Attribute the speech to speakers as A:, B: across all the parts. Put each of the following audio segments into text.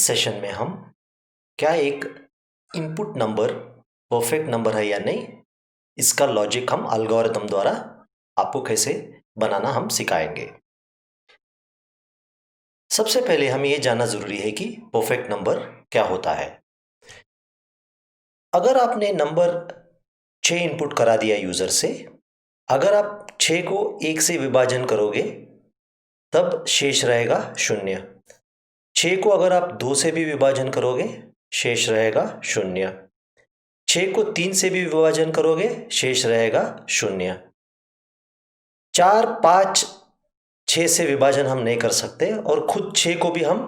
A: Session में हम क्या एक इनपुट नंबर परफेक्ट नंबर है या नहीं, इसका लॉजिक हम एल्गोरिथम द्वारा आपको कैसे बनाना हम सिखाएंगे। सबसे पहले हमें ये जानना ज़रूरी है कि परफेक्ट नंबर क्या होता है। अगर आपने नंबर 6 इनपुट करा दिया यूज़र से, अगर आप 6 को 1 से विभाजन करोगे तब शेष रहेगा 0। 6 को अगर आप 2 से भी विभाजन करोगे शेष रहेगा 0। 6 को 3 से भी विभाजन करोगे शेष रहेगा 0। 4, 5, 6 से विभाजन हम नहीं कर सकते और खुद 6 को भी हम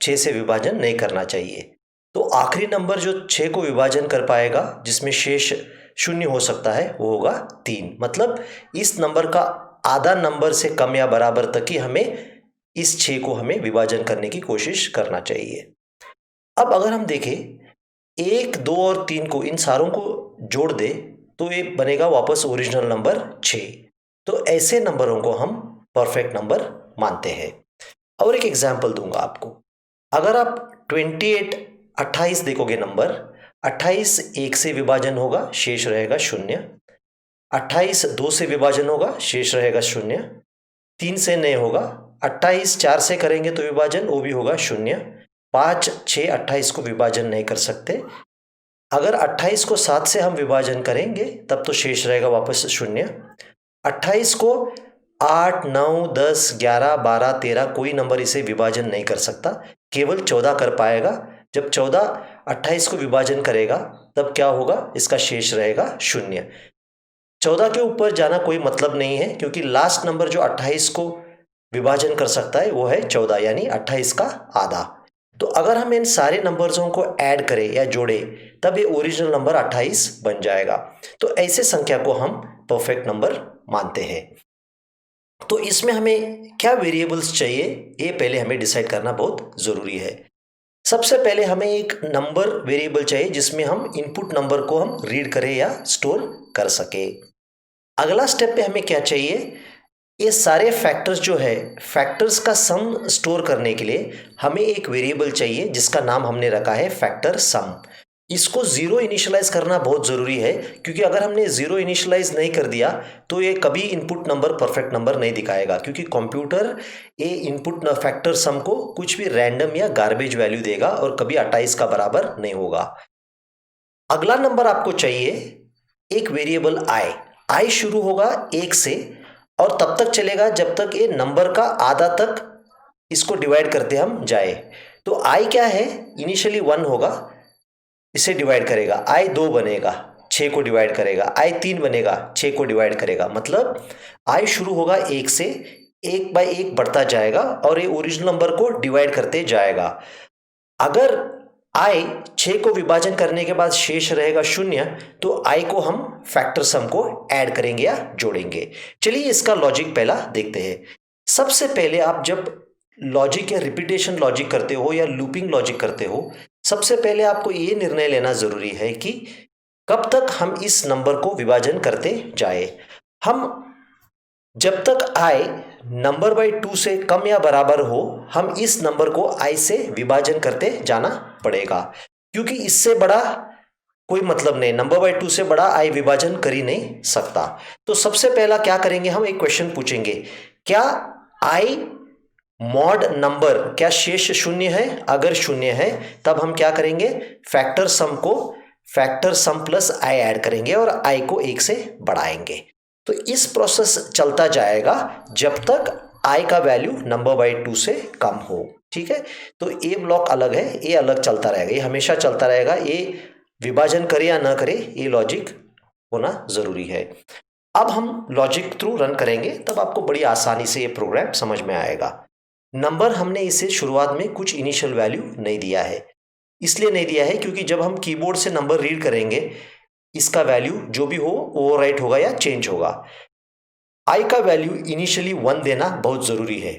A: 6 से विभाजन नहीं करना चाहिए। तो आखिरी नंबर जो 6 को विभाजन कर पाएगा जिसमें शेष 0 हो सकता है वो होगा 3। मतलब इस नंबर का आधा नंबर से कम या बराबर तक ही हमें इस 6 को हमें विभाजन करने की कोशिश करना चाहिए। अब अगर हम देखें 1, 2 और 3 को, इन सारों को जोड़ दे तो ये बनेगा वापस ओरिजिनल नंबर 6। तो ऐसे नंबरों को हम परफेक्ट नंबर मानते हैं। और एक एग्जांपल दूंगा आपको। अगर आप 28 देखोगे नंबर, 28 1 से विभाजन होगा शेष रहेगा 0। 28 2 से विभाजन होगा शेष रहेगा 0। 3 से नहीं होगा। 28 4 से करेंगे तो विभाजन वो भी होगा 0। 5, 6 28 को विभाजन नहीं कर सकते। अगर 28 को 7 से हम विभाजन करेंगे तब तो शेष रहेगा वापस 0। 28 को 8, 9, 10, 11, 12, 13 कोई नंबर इसे विभाजन नहीं कर सकता, केवल 14 कर पाएगा। जब 14 28 को विभाजन करेगा तब क्या होगा, इसका शेष रहेगा 0। 14 के ऊपर जाना कोई मतलब नहीं है क्योंकि लास्ट नंबर जो 28 को विभाजन कर सकता है वो है 14, यानी 28 का आधा। तो अगर हम इन सारे नंबर्सों को ऐड करें या जोड़े तब ये ओरिजिनल नंबर 28 बन जाएगा। तो ऐसे संख्या को हम परफेक्ट नंबर मानते हैं। तो इसमें हमें क्या वेरिएबल्स चाहिए ये पहले हमें डिसाइड करना बहुत ज़रूरी है। सबसे पहले हमें एक नंबर वेरिएबल चाहिए जिसमें हम इनपुट नंबर को हम रीड करें या स्टोर कर सके। अगला स्टेप पे हमें क्या चाहिए, ये सारे फैक्टर्स जो है, फैक्टर्स का सम स्टोर करने के लिए हमें एक वेरिएबल चाहिए जिसका नाम हमने रखा है फैक्टर सम। इसको ज़ीरो इनिशियलाइज करना बहुत ज़रूरी है क्योंकि अगर हमने ज़ीरो इनिशियलाइज नहीं कर दिया तो ये कभी इनपुट नंबर परफेक्ट नंबर नहीं दिखाएगा, क्योंकि कंप्यूटर ये इनपुट फैक्टर सम को कुछ भी रैंडम या गार्बेज वैल्यू देगा और कभी 28 का बराबर नहीं होगा। अगला नंबर आपको चाहिए एक वेरिएबल आई। आई शुरू होगा 1 से और तब तक चलेगा जब तक ये नंबर का आधा तक इसको डिवाइड करते हम जाए। तो आई क्या है, इनिशियली 1 होगा, इसे डिवाइड करेगा, आई 2 बनेगा, 6 को डिवाइड करेगा, आई 3 बनेगा, 6 को डिवाइड करेगा। मतलब आई शुरू होगा 1 से, 1 बाय 1 बढ़ता जाएगा और ये ओरिजिनल नंबर को डिवाइड करते जाएगा। अगर आई 6 को विभाजन करने के बाद शेष रहेगा 0 तो आई को हम फैक्टर सम को ऐड करेंगे या जोड़ेंगे। चलिए इसका लॉजिक पहला देखते हैं। सबसे पहले आप जब लॉजिक या रिपीटेशन लॉजिक करते हो या लूपिंग लॉजिक करते हो, सबसे पहले आपको ये निर्णय लेना जरूरी है कि कब तक हम इस नंबर को विभाजन करते जाए। हम जब तक आई नंबर बाई 2 से कम या बराबर हो, हम इस नंबर को आई से विभाजन करते जाना पड़ेगा, क्योंकि इससे बड़ा कोई मतलब नहीं, नंबर बाई 2 से बड़ा आई विभाजन कर ही नहीं सकता। तो सबसे पहला क्या करेंगे, हम एक क्वेश्चन पूछेंगे, क्या आई मॉड नंबर, क्या शेष 0 है? अगर 0 है तब हम क्या करेंगे, फैक्टर सम को factor sum plus I add करेंगे और आई को 1 से बढ़ाएंगे। तो इस प्रोसेस चलता जाएगा जब तक आई का वैल्यू नंबर बाई 2 से कम हो। ठीक है, तो ए ब्लॉक अलग है, ये अलग चलता रहेगा, ये हमेशा चलता रहेगा। ये विभाजन करे या ना करे ये लॉजिक होना जरूरी है। अब हम लॉजिक थ्रू रन करेंगे तब आपको बड़ी आसानी से ये प्रोग्राम समझ में आएगा। नंबर हमने इसे शुरुआत में कुछ इनिशियल वैल्यू नहीं दिया है, इसलिए नहीं दिया है क्योंकि जब हम कीबोर्ड से नंबर रीड करेंगे इसका वैल्यू जो भी हो ओवरराइट होगा या चेंज होगा। आई का वैल्यू इनिशियली 1 देना बहुत ज़रूरी है।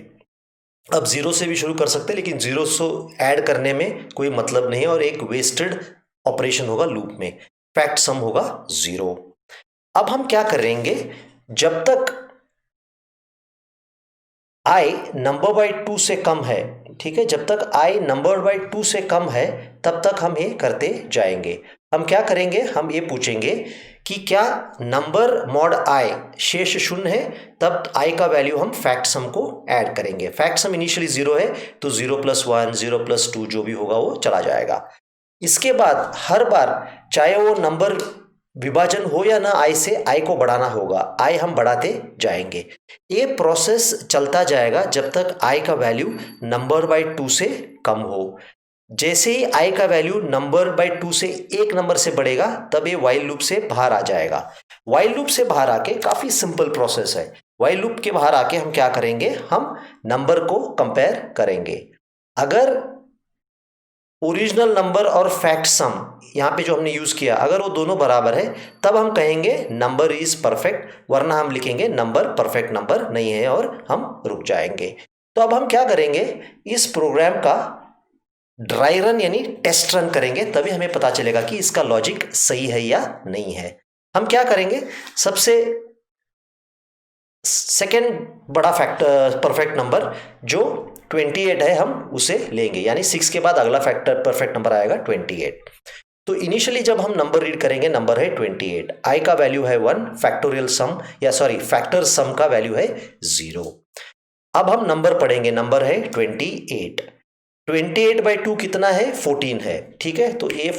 A: अब 0 से भी शुरू कर सकते हैं लेकिन 0 से ऐड करने में कोई मतलब नहीं है और एक वेस्टेड ऑपरेशन होगा लूप में। फैक्ट सम होगा 0। अब हम क्या करेंगे, जब तक i नंबर बाई 2 से कम है, ठीक है, जब तक i नंबर बाई 2 से कम है तब तक हम ये करते जाएंगे। हम क्या करेंगे, हम ये पूछेंगे कि क्या नंबर मॉड i शेष शून्य है, तब i का वैल्यू हम फैक्ट सम को ऐड करेंगे। फैक्ट सम इनिशियली 0 है तो 0 + 1 0 + 2 जो भी होगा वो चला जाएगा। इसके बाद हर बार चाहे वो नंबर विभाजन हो या ना i से, i को बढ़ाना होगा, i हम बढ़ाते जाएंगे। ये प्रोसेस चलता जाएगा जब तक i का वैल्यू नंबर बाई 2 से कम हो। जैसे ही i का वैल्यू नंबर बाई 2 से एक नंबर से बढ़ेगा तब ये वाइल लूप से बाहर आ जाएगा। वाइल लूप से बाहर आके काफी सिंपल प्रोसेस है। वाइल लूप के बाहर आके हम क्या करेंगे, हम नंबर को कंपेयर करेंगे। अगर ओरिजिनल नंबर और फैक्ट सम यहाँ पे जो हमने यूज किया, अगर वो दोनों बराबर है तब हम कहेंगे नंबर इज परफेक्ट, वरना हम लिखेंगे नंबर परफेक्ट नंबर नहीं है और हम रुक जाएंगे। तो अब हम क्या करेंगे, इस प्रोग्राम का ड्राई रन यानी टेस्ट रन करेंगे, तभी हमें पता चलेगा कि इसका लॉजिक सही है या नहीं है। हम क्या करेंगे, सबसे सेकेंड बड़ा फैक्टर परफेक्ट नंबर जो 28 है हम उसे लेंगे, यानी 6 के बाद अगला फैक्टर परफेक्ट नंबर आएगा 28। तो इनिशियली जब हम नंबर रीड करेंगे, नंबर है 28, i का वैल्यू है 1, फैक्टोरियल सम या सॉरी फैक्टर सम का वैल्यू है 0। अब हम नंबर पढ़ेंगे, नंबर है 28। 28 बाई 2 कितना है, 14 है, ठीक है। तो ये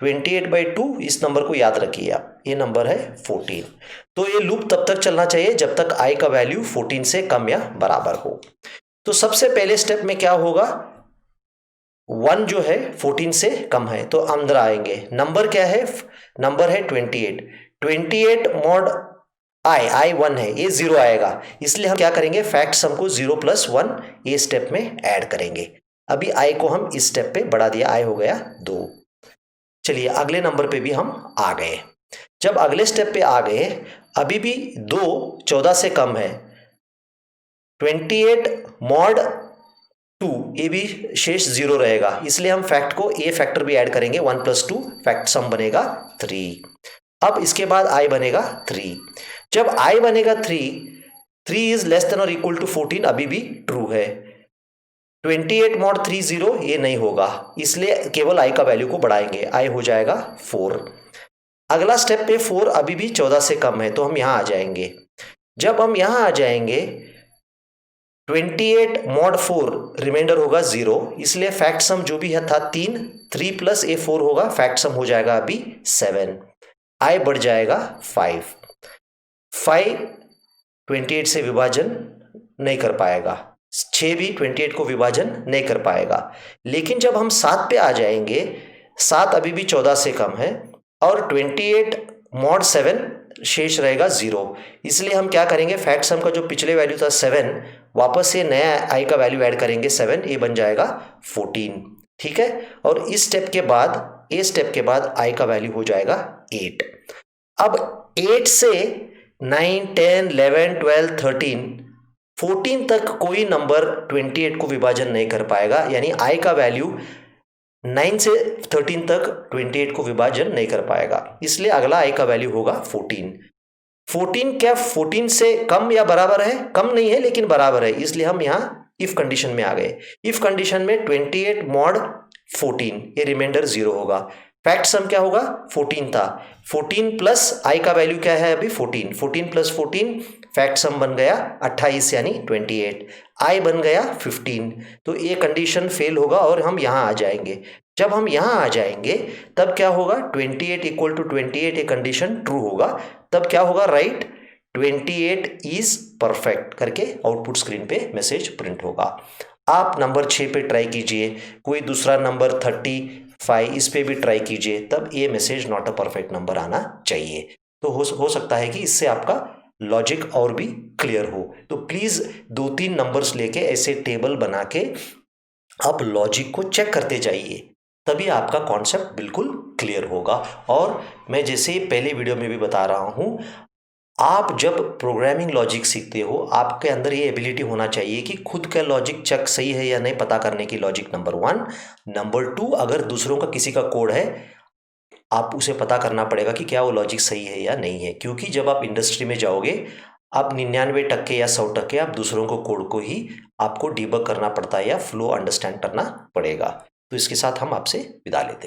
A: 28 बाई 2, इस नंबर को याद रखिए आप, ये नंबर है 14। तो ये लूप तब तक चलना चाहिए जब तक i का वैल्यू 14 से कम या बराबर हो। तो सबसे पहले स्टेप में क्या होगा, 1 जो है 14 से कम है तो अंदर आएंगे। नंबर क्या है, नंबर है 28। 28 मॉड i 1 है, ये 0 आएगा, इसलिए हम क्या करेंगे, फैक्ट सम को 0 + 1 ये स्टेप में ऐड करेंगे। अभी i को हम इस स्टेप पे बढ़ा दिया, i हो गया 2। चलिए अगले नंबर पे भी हम आ गए। जब अगले स्टेप पे आ गए, अभी भी 2 14 से कम है, 28 मॉड 2 ये भी शेष 0 रहेगा, इसलिए हम फैक्ट को ए फैक्टर भी ऐड करेंगे, 1 + 2 फैक्ट सम बनेगा 3। अब इसके बाद i बनेगा 3। जब i बनेगा 3 इज लेस देन और इक्वल टू 14 अभी भी ट्रू है। 28 मॉड 3 0 ये नहीं होगा, इसलिए केवल i का वैल्यू को बढ़ाएंगे, i हो जाएगा 4। अगला स्टेप पे 4 अभी भी 14 से कम है तो हम यहां आ जाएंगे। जब हम यहां आ जाएंगे 28 मॉड 4 रिमाइंडर होगा 0, इसलिए फैक्ट सम जो भी है था 3 + a 4 होगा, फैक्ट सम हो जाएगा अभी 7। i बढ़ जाएगा 5। 5 28 से विभाजन नहीं कर पाएगा, 6 भी 28 को विभाजन नहीं कर पाएगा। लेकिन जब हम 7 पे आ जाएंगे, 7 अभी भी 14 से कम है और 28 मॉड 7 शेष रहेगा 0, इसलिए हम क्या करेंगे, फैक्ट सम का जो पिछले वैल्यू था 7, वापस से नया i का वैल्यू ऐड करेंगे 7, ये बन जाएगा 14, ठीक है। और इस स्टेप के बाद i का वैल्यू हो जाएगा 8। अब 8 से 9 10 11 12 13 14 तक कोई नंबर 28 को विभाजन नहीं कर पाएगा, यानी i का वैल्यू 9 से 13 तक 28 को विभाजन नहीं कर पाएगा, इसलिए अगला i का वैल्यू होगा 14। 14 क्या 14 से कम या बराबर है, कम नहीं है लेकिन बराबर है, इसलिए हम यहाँ इफ कंडीशन में आ गए। इफ कंडीशन में 28 मॉड 14 ये रिमाइंडर 0 होगा, फैक्ट सम क्या होगा 14 था, 14 प्लस i का वैल्यू क्या है अभी 14, 14 + 14 फैक्ट सम बन गया 28 यानी 28, i बन गया 15। तो ये कंडीशन फेल होगा और हम यहाँ आ जाएंगे। जब हम यहाँ आ जाएंगे तब क्या होगा, 28 = 28 ये कंडीशन ट्रू होगा, तब क्या होगा, राइट 28 इज परफेक्ट करके आउटपुट स्क्रीन पे मैसेज प्रिंट होगा। आप नंबर 6 पे ट्राई कीजिए, कोई दूसरा नंबर 35 इस पे भी ट्राई कीजिए, तब ये message not a perfect number आना चाहिए। तो हो सकता है कि इससे आपका लॉजिक और भी क्लियर हो। तो प्लीज़ 2-3 नंबर्स लेके ऐसे टेबल बना के आप लॉजिक को चेक करते जाइए, तभी आपका कॉन्सेप्ट बिल्कुल क्लियर होगा। और मैं जैसे पहले वीडियो में भी बता रहा हूँ, आप जब प्रोग्रामिंग लॉजिक सीखते हो आपके अंदर ये एबिलिटी होना चाहिए कि खुद का लॉजिक चेक सही है या नहीं पता करने की, लॉजिक नंबर 1। नंबर 2, अगर दूसरों का किसी का कोड है आप उसे पता करना पड़ेगा कि क्या वो लॉजिक सही है या नहीं है, क्योंकि जब आप इंडस्ट्री में जाओगे आप 99% या 100% आप दूसरों को कोड को ही आपको डीबग करना पड़ता है या फ्लो अंडरस्टैंड करना पड़ेगा। तो इसके साथ हम आपसे विदा लेते हैं।